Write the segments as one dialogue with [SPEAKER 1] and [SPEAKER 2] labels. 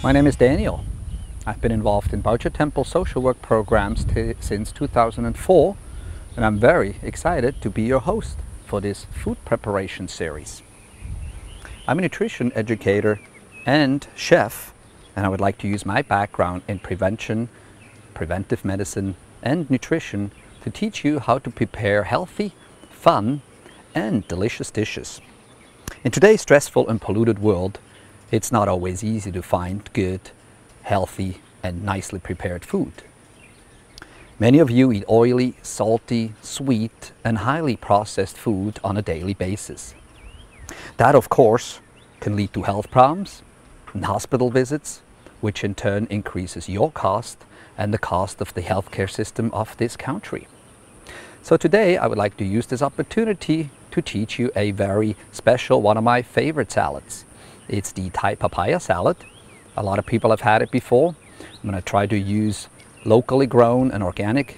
[SPEAKER 1] My name is Daniel. I've been involved in Boucher Temple social work programs since 2004, and I'm very excited to be your host for this food preparation series. I'm a nutrition educator and chef, and I would like to use my background in prevention, preventive medicine, and nutrition to teach you how to prepare healthy, fun, and delicious dishes. In today's stressful and polluted world, it's not always easy to find good, healthy, and nicely prepared food. Many of you eat oily, salty, sweet, and highly processed food on a daily basis. That, of course, can lead to health problems and hospital visits, which in turn increases your cost and the cost of the healthcare system of this country. So today I would like to use this opportunity to teach you a very special, one of my favorite salads. It's the Thai papaya salad. A lot of people have had it before. I'm going to try to use locally grown and organic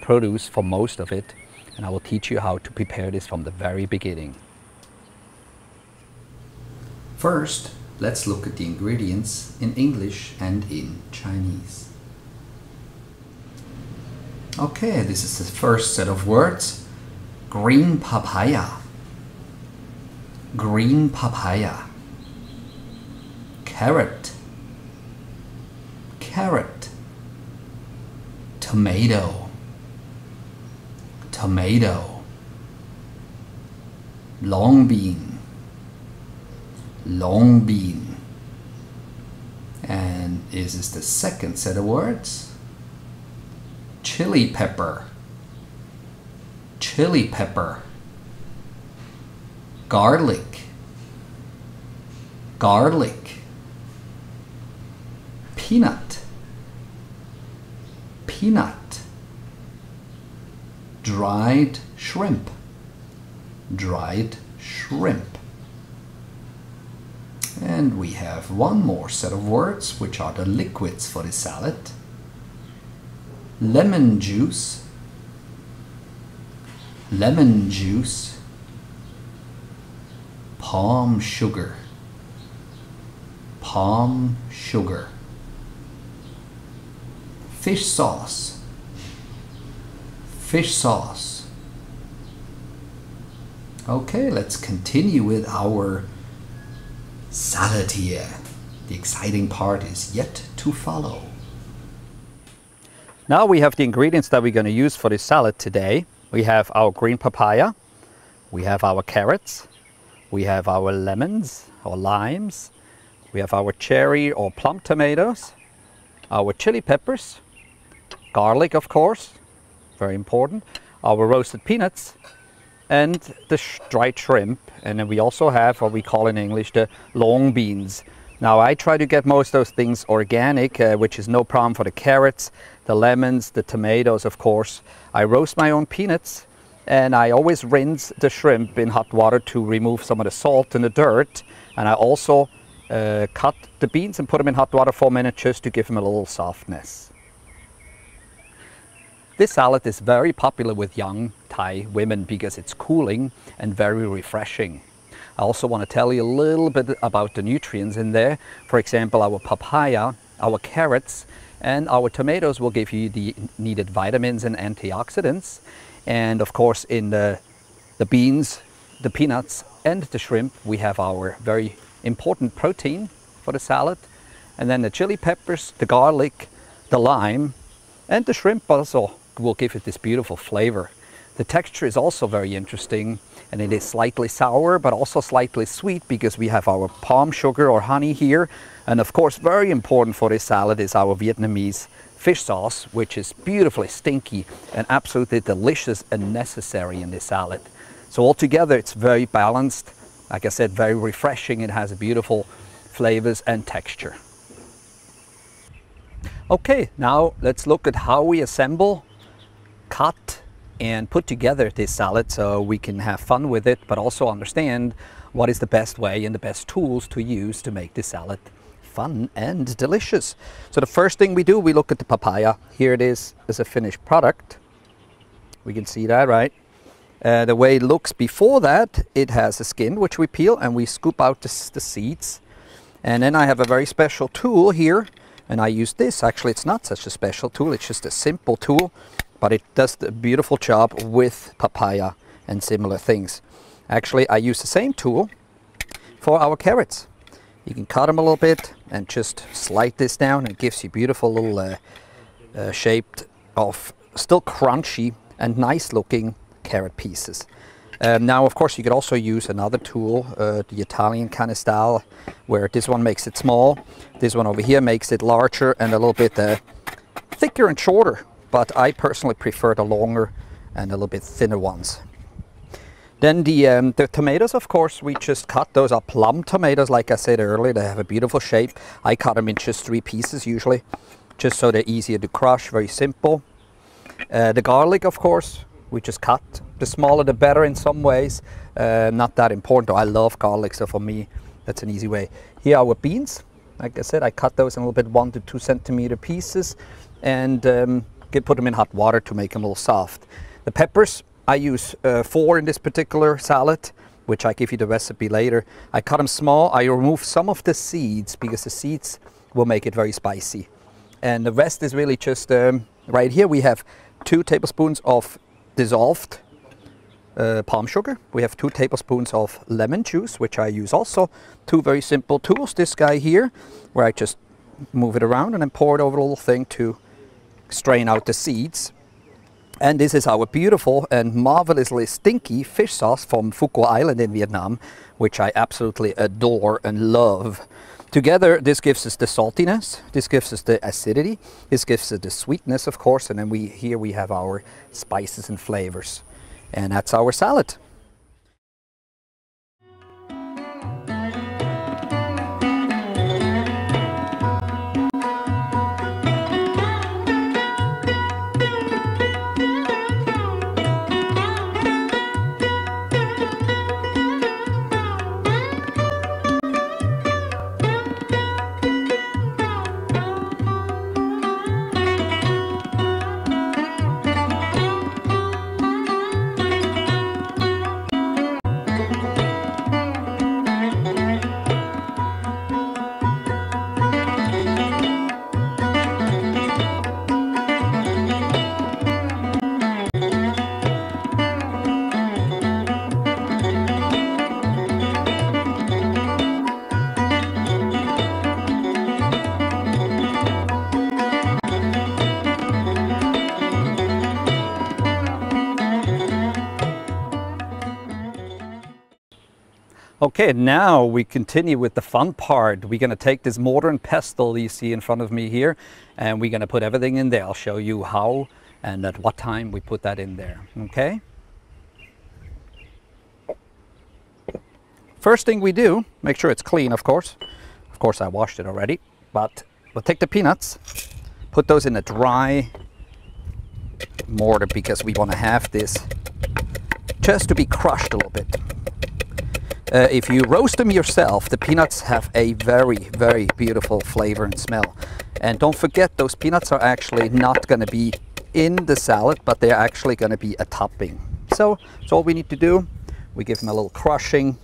[SPEAKER 1] produce for most of it, and I will teach you how to prepare this from the very beginning. First, let's look at the ingredients in English and in Chinese. Okay, this is the first set of words. Green papaya. Green papaya. Carrot. Carrot. Tomato. Tomato. Long bean. Long bean. And this is the second set of words. Chili pepper. Chili pepper. Garlic. Garlic. Peanut. Peanut. Dried shrimp. Dried shrimp. And we have one more set of words, which are the liquids for the salad. Lemon juice. Lemon juice. Palm sugar. Palm sugar. Fish sauce. Fish sauce. Okay, let's continue with our salad here. The exciting part is yet to follow. Now we have the ingredients that we're going to use for this salad today. We have our green papaya, we have our carrots, we have our lemons or limes, we have our cherry or plum tomatoes, our chili peppers, garlic, of course, very important, our roasted peanuts, and the dried shrimp. And then we also have what we call in English the long beans. Now I try to get most of those things organic, which is no problem for the carrots, the lemons, the tomatoes, of course. I roast my own peanuts, and I always rinse the shrimp in hot water to remove some of the salt and the dirt. And I also cut the beans and put them in hot water for a minute just to give them a little softness. This salad is very popular with young Thai women because it's cooling and very refreshing. I also want to tell you a little bit about the nutrients in there. For example, our papaya, our carrots, and our tomatoes will give you the needed vitamins and antioxidants. And of course, in the beans, the peanuts, and the shrimp, we have our very important protein for the salad. And then the chili peppers, the garlic, the lime, and the shrimp also will give it this beautiful flavor. The texture is also very interesting, and it is slightly sour but also slightly sweet because we have our palm sugar or honey here. And of course, very important for this salad is our Vietnamese fish sauce, which is beautifully stinky and absolutely delicious and necessary in this salad. So altogether it's very balanced, like I said, very refreshing. It has beautiful flavors and texture. Okay, now let's look at how we assemble, cut, and put together this salad so we can have fun with it, but also understand what is the best way and the best tools to use to make this salad fun and delicious. So the first thing we do, we look at the papaya. Here it is as a finished product. We can see that, right? The way it looks before that, it has a skin which we peel and we scoop out the seeds. And then I have a very special tool here, and I use this. Actually, it's not such a special tool, it's just a simple tool, but it does a beautiful job with papaya and similar things. Actually, I use the same tool for our carrots. You can cut them a little bit and just slide this down, and it gives you beautiful little shaped of still crunchy and nice looking carrot pieces. Now, of course, you could also use another tool, the Italian kind of style, where this one makes it small, this one over here makes it larger and a little bit thicker and shorter, but I personally prefer the longer and a little bit thinner ones. Then the tomatoes, of course, we just cut. Those are plum tomatoes, like I said earlier. They have a beautiful shape. I cut them in just 3 pieces usually, just so they're easier to crush, very simple. The garlic, of course, we just cut. The smaller the better in some ways. Not that important, though. I love garlic, so for me, that's an easy way. Here are our beans. Like I said, I cut those in a little bit 1 to 2 centimeter pieces, and put them in hot water to make them a little soft. The peppers, I use 4 in this particular salad, which I give you the recipe later. I cut them small. I remove some of the seeds because the seeds will make it very spicy. And the rest is really just, right here we have 2 tablespoons of dissolved palm sugar. We have 2 tablespoons of lemon juice, which I use also. 2 very simple tools. This guy here, where I just move it around and then pour it over the little thing to strain out the seeds. And this is our beautiful and marvelously stinky fish sauce from Phu Quoc Island in Vietnam, which I absolutely adore and love. Together, this gives us the saltiness, this gives us the acidity, this gives us the sweetness, of course, and then here we have our spices and flavors. And that's our salad. Okay, now we continue with the fun part. We're going to take this mortar and pestle you see in front of me here, and we're going to put everything in there. I'll show you how and at what time we put that in there. Okay? First thing we do, make sure it's clean, of course. Of course, I washed it already, but we'll take the peanuts, put those in a dry mortar because we want to have this just to be crushed a little bit. If you roast them yourself, the peanuts have a very, very beautiful flavor and smell. And don't forget, those peanuts are actually not going to be in the salad, but they're actually going to be a topping. So that's all we need to do. We give them a little crushing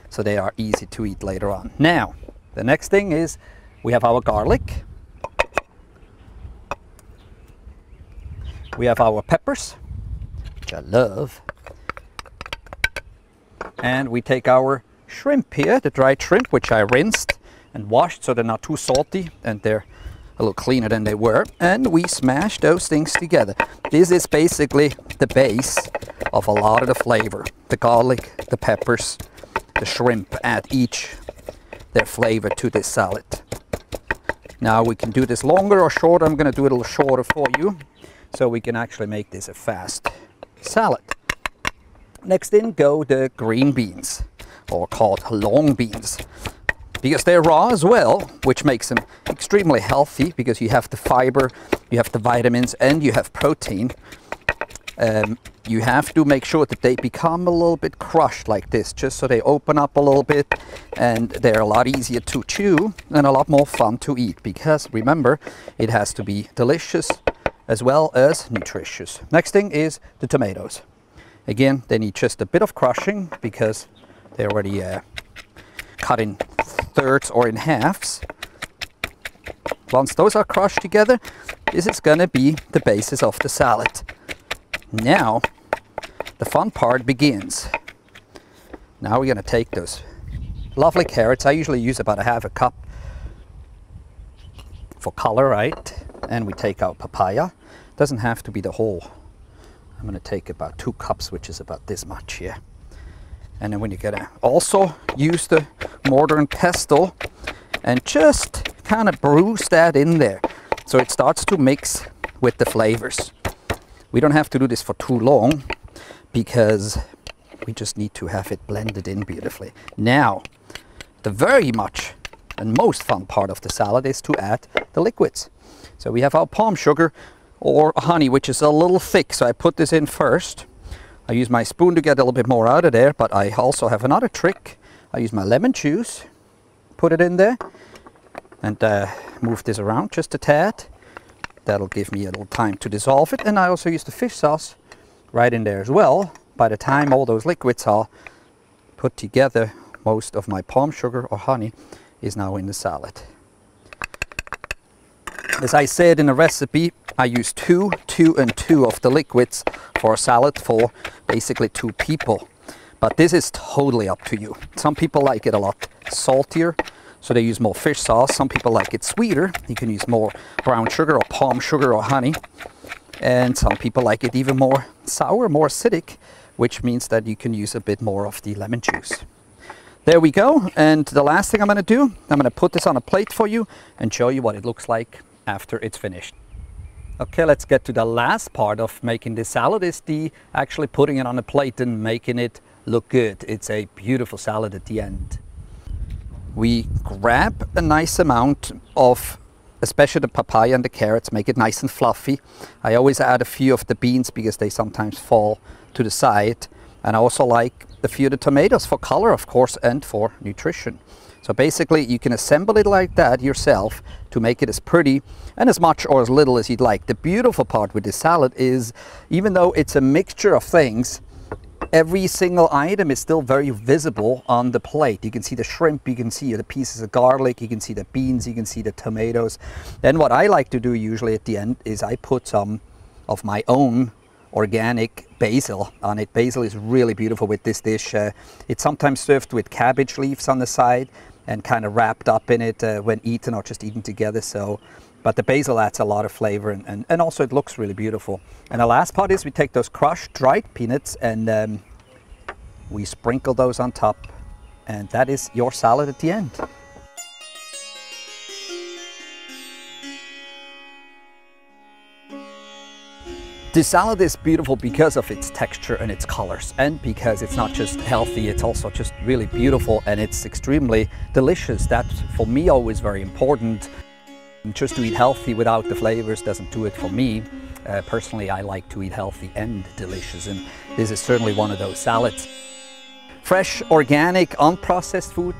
[SPEAKER 1] so they are easy to eat later on. Now, the next thing is we have our garlic. We have our peppers, which I love. And we take our shrimp here, the dried shrimp, which I rinsed and washed so they're not too salty and they're a little cleaner than they were. And we smash those things together. This is basically the base of a lot of the flavor. The garlic, the peppers, the shrimp add each their flavor to this salad. Now we can do this longer or shorter. I'm going to do it a little shorter for you so we can actually make this a fast salad. Next in go the green beans, or called long beans, because they're raw as well, which makes them extremely healthy because you have the fiber, you have the vitamins, and you have protein. You have to make sure that they become a little bit crushed like this, just so they open up a little bit and they're a lot easier to chew and a lot more fun to eat, because remember, it has to be delicious as well as nutritious. Next thing is the tomatoes. Again, they need just a bit of crushing because they're already cut in thirds or in halves. Once those are crushed together, this is going to be the basis of the salad. Now, the fun part begins. Now we're going to take those lovely carrots. I usually use about a half a cup for color, right? And we take out papaya. Doesn't have to be the whole. I'm going to take about 2 cups, which is about this much here. And then when you're going to also use the mortar and pestle and just kind of bruise that in there so it starts to mix with the flavors. We don't have to do this for too long because we just need to have it blended in beautifully. Now, the very much and most fun part of the salad is to add the liquids. So we have our palm sugar or honey, which is a little thick, so I put this in first. I use my spoon to get a little bit more out of there, but I also have another trick. I use my lemon juice, put it in there, and move this around just a tad. That'll give me a little time to dissolve it. And I also use the fish sauce right in there as well. By the time all those liquids are put together, most of my palm sugar or honey is now in the salad. As I said in the recipe, I use 2, 2, and 2 of the liquids for a salad for basically 2 people. But this is totally up to you. Some people like it a lot saltier, so they use more fish sauce. Some people like it sweeter. You can use more brown sugar or palm sugar or honey. And some people like it even more sour, more acidic, which means that you can use a bit more of the lemon juice. There we go. And the last thing I'm going to do, I'm going to put this on a plate for you and show you what it looks like after it's finished. Okay, let's get to the last part of making this salad, is the actually putting it on a plate and making it look good. It's a beautiful salad at the end. We grab a nice amount of, especially the papaya and the carrots, make it nice and fluffy. I always add a few of the beans because they sometimes fall to the side. And I also like a few of the tomatoes for color, of course, and for nutrition. So basically you can assemble it like that yourself to make it as pretty and as much or as little as you'd like. The beautiful part with this salad is, even though it's a mixture of things, every single item is still very visible on the plate. You can see the shrimp, you can see the pieces of garlic, you can see the beans, you can see the tomatoes. Then what I like to do usually at the end is I put some of my own organic basil on it. Basil is really beautiful with this dish. It's sometimes served with cabbage leaves on the side and kind of wrapped up in it when eaten or just eaten together. But the basil adds a lot of flavor and also it looks really beautiful. And the last part is we take those crushed dried peanuts and we sprinkle those on top, and that is your salad at the end. This salad is beautiful because of its texture and its colors, and because it's not just healthy, it's also just really beautiful and it's extremely delicious. That's for me always very important. Just to eat healthy without the flavors doesn't do it for me. Personally, I like to eat healthy and delicious, and this is certainly one of those salads. Fresh, organic, unprocessed food,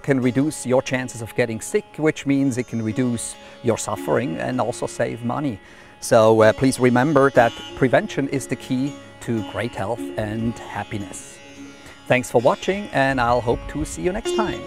[SPEAKER 1] can reduce your chances of getting sick, which means it can reduce your suffering and also save money. So please remember that prevention is the key to great health and happiness. Thanks for watching, and I'll hope to see you next time.